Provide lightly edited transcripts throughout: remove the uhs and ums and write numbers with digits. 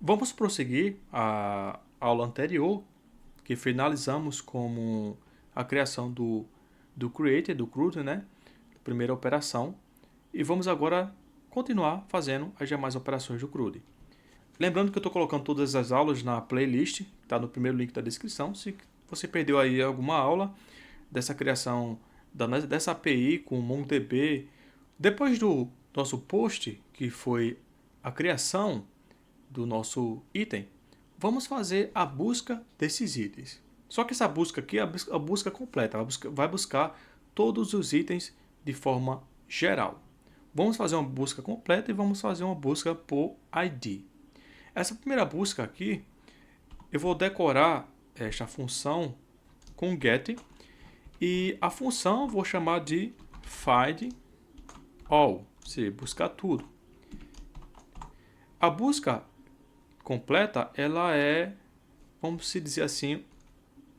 Vamos prosseguir a aula anterior, que finalizamos com a criação do creator, do CRUD, né? Primeira operação. E vamos agora continuar fazendo as demais operações do CRUD. Lembrando que eu estou colocando todas as aulas na playlist, está no primeiro link da descrição. Se você perdeu aí alguma aula dessa criação dessa API com MongoDB, depois do nosso post, que foi a criação do nosso item, vamos fazer a busca desses itens. Só que essa busca aqui é a busca completa, vai buscar todos os itens de forma geral. Vamos fazer uma busca completa e vamos fazer uma busca por ID. Essa primeira busca aqui, eu vou decorar esta função com get e a função vou chamar de find all, ou seja, buscar tudo. A busca completa, ela é, vamos se dizer assim,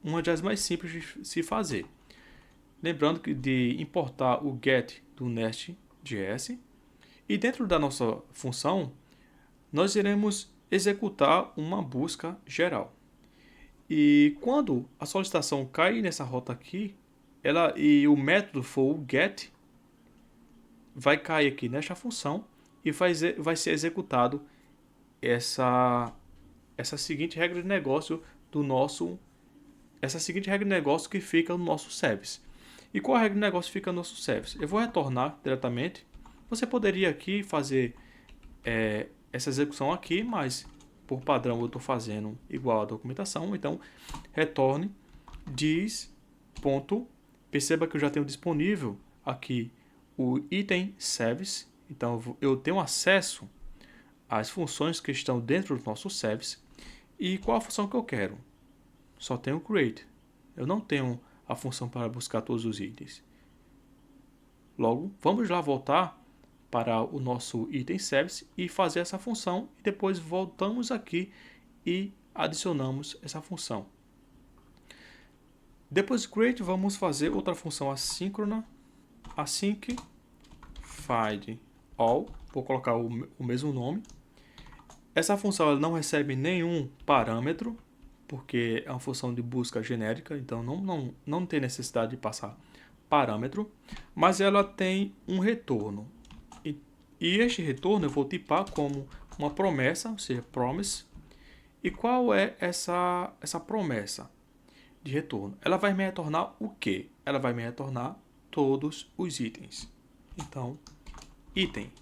uma das mais simples de se fazer. Lembrando que de importar o get do Nest.js e dentro da nossa função, nós iremos executar uma busca geral. E quando a solicitação cair nessa rota aqui, e o método for o get, vai cair aqui nesta função e vai ser executado essa seguinte regra de negócio que fica no nosso service. E qual a regra de negócio que fica no nosso service? Eu vou retornar diretamente. Você poderia aqui fazer essa execução aqui, mas por padrão eu estou fazendo igual a documentação. Então, retorne diz ponto. Perceba que eu já tenho disponível aqui o item service. Então, eu tenho acesso às funções que estão dentro do nosso service. E qual a função que eu quero? Só tenho create. Eu não tenho a função para buscar todos os itens. Logo, vamos lá voltar para o nosso item service e fazer essa função. E depois voltamos aqui e adicionamos essa função. Depois de create, vamos fazer outra função assíncrona. Async find all. Vou colocar o mesmo nome. Essa função ela não recebe nenhum parâmetro, porque é uma função de busca genérica, então não tem necessidade de passar parâmetro, mas ela tem um retorno. E este retorno eu vou tipar como uma promessa, ou seja, promise. E qual é essa promessa de retorno? Ela vai me retornar o quê? Ela vai me retornar todos os itens. Então, item.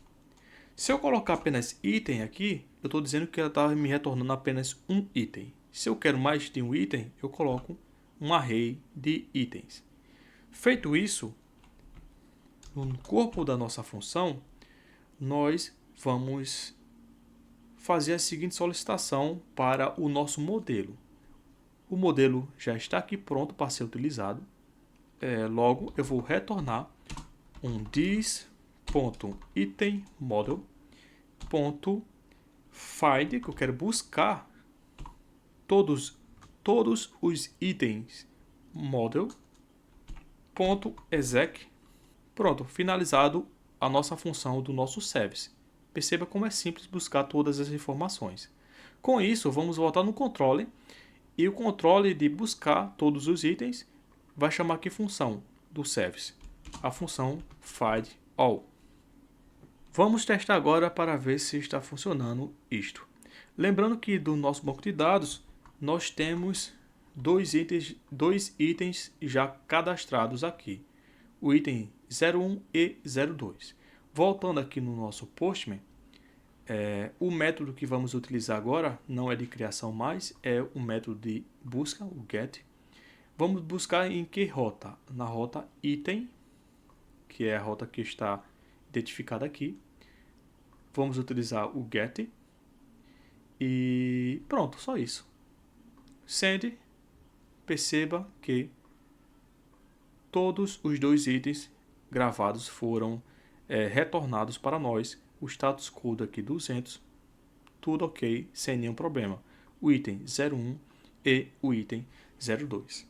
Se eu colocar apenas item aqui, eu estou dizendo que ela está me retornando apenas um item. Se eu quero mais de um item, eu coloco um array de itens. Feito isso, no corpo da nossa função, nós vamos fazer a seguinte solicitação para o nosso modelo. O modelo já está aqui pronto para ser utilizado. Logo, eu vou retornar um this.itemModel.find, que eu quero buscar todos os itens model.exec. Pronto, finalizado a nossa função do nosso service. Perceba como é simples buscar todas as informações. Com isso, vamos voltar no controle. E o controle de buscar todos os itens vai chamar que função do service? A função findAll. Vamos testar agora para ver se está funcionando isto. Lembrando que do nosso banco de dados, nós temos dois itens já cadastrados aqui. O item 01 e 02. Voltando aqui no nosso Postman, o método que vamos utilizar agora não é de criação mais, é o método de busca, o get. Vamos buscar em que rota? Na rota item, que é a rota que está identificada aqui. Vamos utilizar o get. E pronto, só isso. Send, perceba que todos os dois itens gravados foram retornados para nós. O status code aqui 200, tudo ok, sem nenhum problema. O item 01 e o item 02.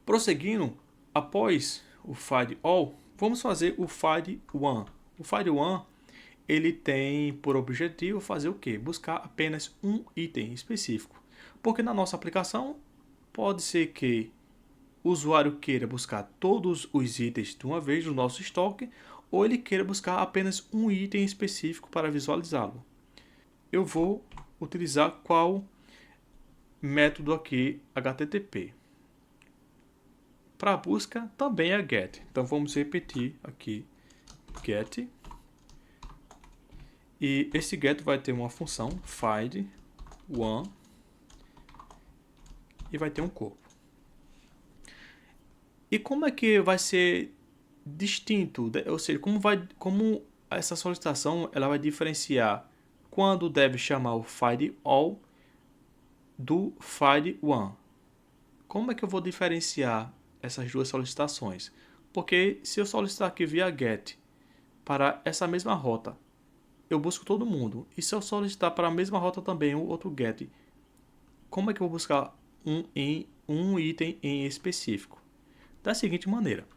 Prosseguindo, após o find all, vamos fazer o find one. O find one ele tem por objetivo fazer o quê? Buscar apenas um item específico. Porque na nossa aplicação, pode ser que o usuário queira buscar todos os itens de uma vez no nosso estoque, ou ele queira buscar apenas um item específico para visualizá-lo. Eu vou utilizar qual método aqui, HTTP. Para a busca também é get. Então vamos repetir aqui get. E esse get vai ter uma função find one e vai ter um corpo. E como é que vai ser distinto, ou seja, como essa solicitação ela vai diferenciar quando deve chamar o find all do find one? Como é que eu vou diferenciar essas duas solicitações? Porque se eu solicitar aqui via get para essa mesma rota, eu busco todo mundo. E se eu solicitar para a mesma rota também um outro get, como é que eu vou buscar um item em específico? Da seguinte maneira: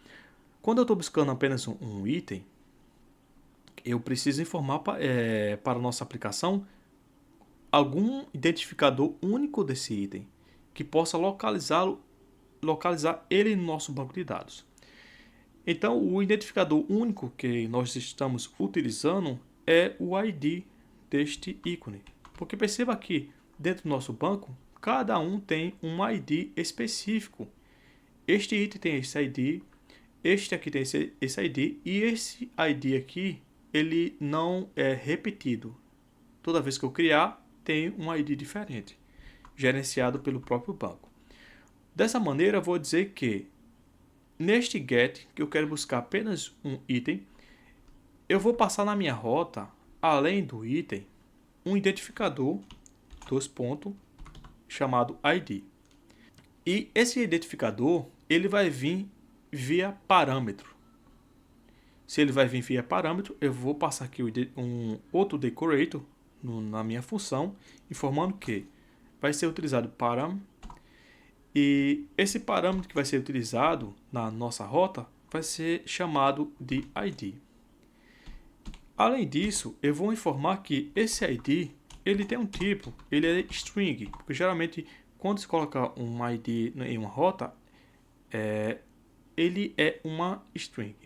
quando eu estou buscando apenas um item, eu preciso informar para a nossa aplicação algum identificador único desse item, que possa localizar ele no nosso banco de dados. Então, o identificador único que nós estamos utilizando é o ID deste ícone. Porque perceba que dentro do nosso banco, cada um tem um ID específico. Este item tem esse ID, este aqui tem esse ID, e esse ID aqui, ele não é repetido. Toda vez que eu criar, tem um ID diferente, gerenciado pelo próprio banco. Dessa maneira, eu vou dizer que neste get, que eu quero buscar apenas um item, eu vou passar na minha rota, além do item, um identificador, chamado ID. E esse identificador, ele vai vir via parâmetro. Se ele vai vir via parâmetro, eu vou passar aqui um outro decorator na minha função, informando que vai ser utilizado param, e esse parâmetro que vai ser utilizado na nossa rota vai ser chamado de ID. Além disso, eu vou informar que esse ID ele tem um tipo, ele é string, porque geralmente quando se coloca um ID em uma rota, ele é uma string.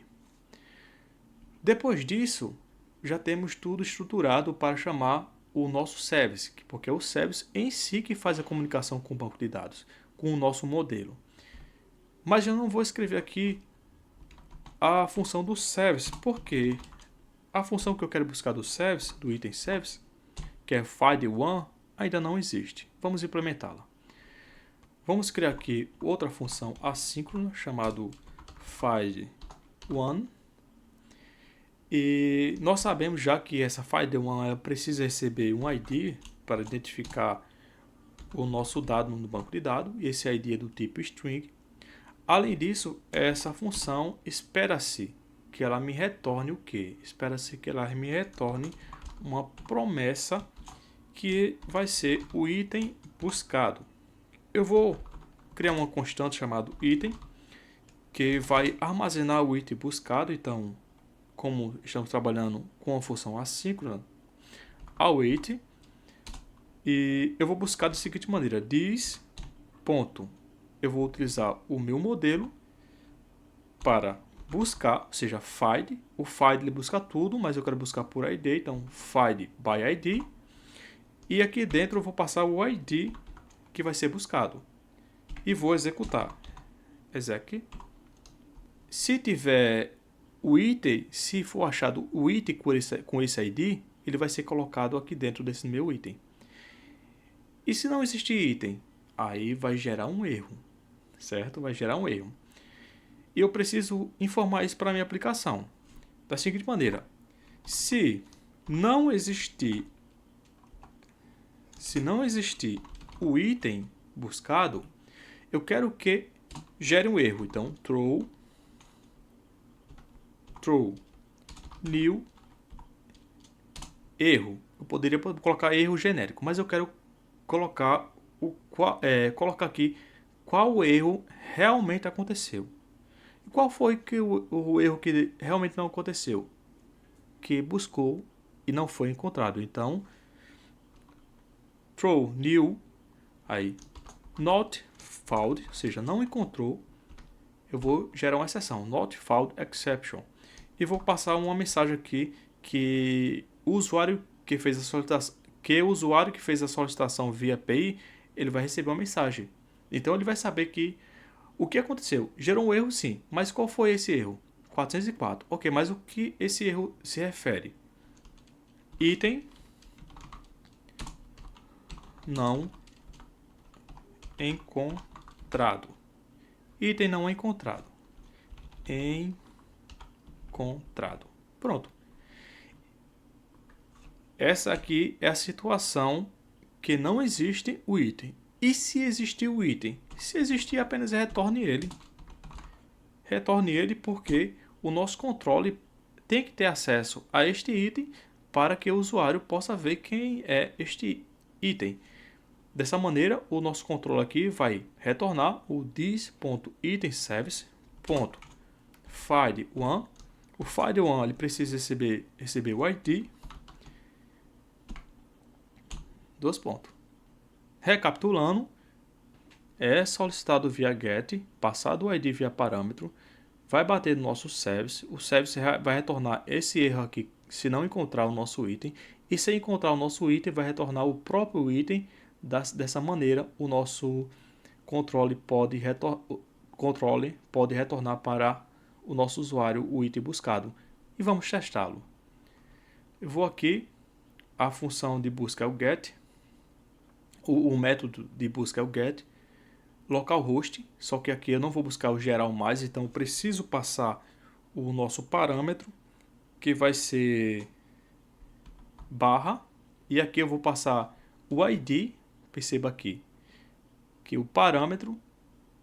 Depois disso, já temos tudo estruturado para chamar o nosso service, porque é o service em si que faz a comunicação com o banco de dados, com o nosso modelo. Mas eu não vou escrever aqui a função do service, porque a função que eu quero buscar do service, do item service, que é find one, ainda não existe. Vamos implementá-la. Vamos criar aqui outra função assíncrona chamada find one. E nós sabemos já que essa find one precisa receber um ID para identificar o nosso dado no banco de dados, e esse ID é do tipo string. Além disso, essa função espera-se que ela me retorne o quê? Espera-se que ela me retorne uma promessa que vai ser o item buscado. Eu vou criar uma constante chamada item, que vai armazenar o item buscado. Então, como estamos trabalhando com a função assíncrona, await, e eu vou buscar da seguinte maneira: this ponto, eu vou utilizar o meu modelo para buscar, ou seja, find. O find ele busca tudo, mas eu quero buscar por ID, então find by ID. E aqui dentro eu vou passar o ID que vai ser buscado e vou executar. Exec. Se tiver o item, se for achado o item com esse ID, ele vai ser colocado aqui dentro desse meu item. E se não existir item, aí vai gerar um erro, certo? Vai gerar um erro. E eu preciso informar isso para a minha aplicação da seguinte maneira: se não existir o item buscado, eu quero que gere um erro. Então, throw new erro. Eu poderia colocar erro genérico, mas eu quero colocar aqui qual erro realmente aconteceu. Qual foi o erro que realmente não aconteceu? Que buscou que não foi encontrado. Então, throw new, aí, not found, ou seja, não encontrou, eu vou gerar uma exceção, not found exception. E vou passar uma mensagem aqui que o usuário que fez a solicitação via API, ele vai receber uma mensagem. Então ele vai saber que o que aconteceu? Gerou um erro, sim, mas qual foi esse erro? 404. Ok, mas o que esse erro se refere? Item não encontrado. Item não encontrado. Encontrado. Pronto. Essa aqui é a situação que não existe o item. E se existir o item? Se existir, apenas retorne ele. Retorne ele porque o nosso controle tem que ter acesso a este item para que o usuário possa ver quem é este item. Dessa maneira, o nosso controle aqui vai retornar o this.itemService.file1. O file1 ele precisa receber o ID. Dois pontos. Recapitulando, é solicitado via get, passado o ID via parâmetro, vai bater no nosso service, o service vai retornar esse erro aqui se não encontrar o nosso item, e se encontrar o nosso item, vai retornar o próprio item. Dessa maneira, o nosso controle pode retornar para o nosso usuário o item buscado. E vamos testá-lo. Eu vou aqui, a função de busca é o get, o método de busca é o get, localhost, só que aqui eu não vou buscar o geral mais, então eu preciso passar o nosso parâmetro, que vai ser barra, e aqui eu vou passar o ID, perceba aqui, que o parâmetro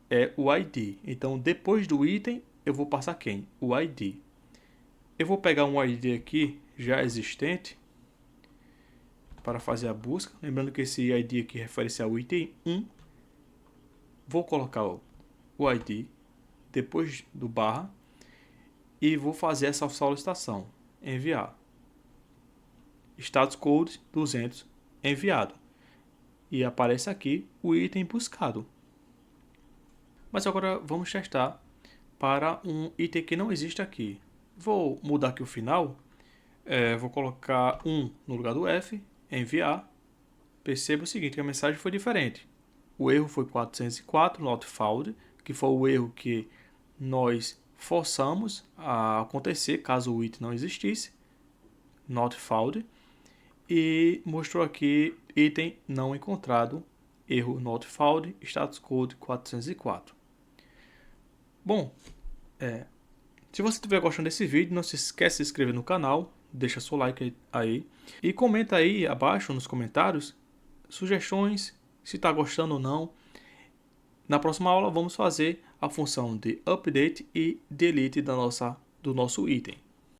é o ID, então depois do item eu vou passar quem? O ID. Eu vou pegar um ID aqui, já existente, para fazer a busca, lembrando que esse ID aqui refere-se ao item 1, vou colocar o ID depois do barra e vou fazer essa solicitação, enviar, status code 200 enviado, e aparece aqui o item buscado. Mas agora vamos testar para um item que não existe aqui. Vou mudar aqui o final, vou colocar 1 no lugar do F, enviar. Perceba o seguinte, que a mensagem foi diferente. O erro foi 404, not found, que foi o erro que nós forçamos a acontecer caso o item não existisse, not found, e mostrou aqui item não encontrado, erro not found, status code 404. Bom, se você estiver gostando desse vídeo, não se esqueça de se inscrever no canal, deixa seu like aí e comenta aí abaixo nos comentários sugestões, se está gostando ou não. Na próxima aula vamos fazer a função de update e delete do nosso item.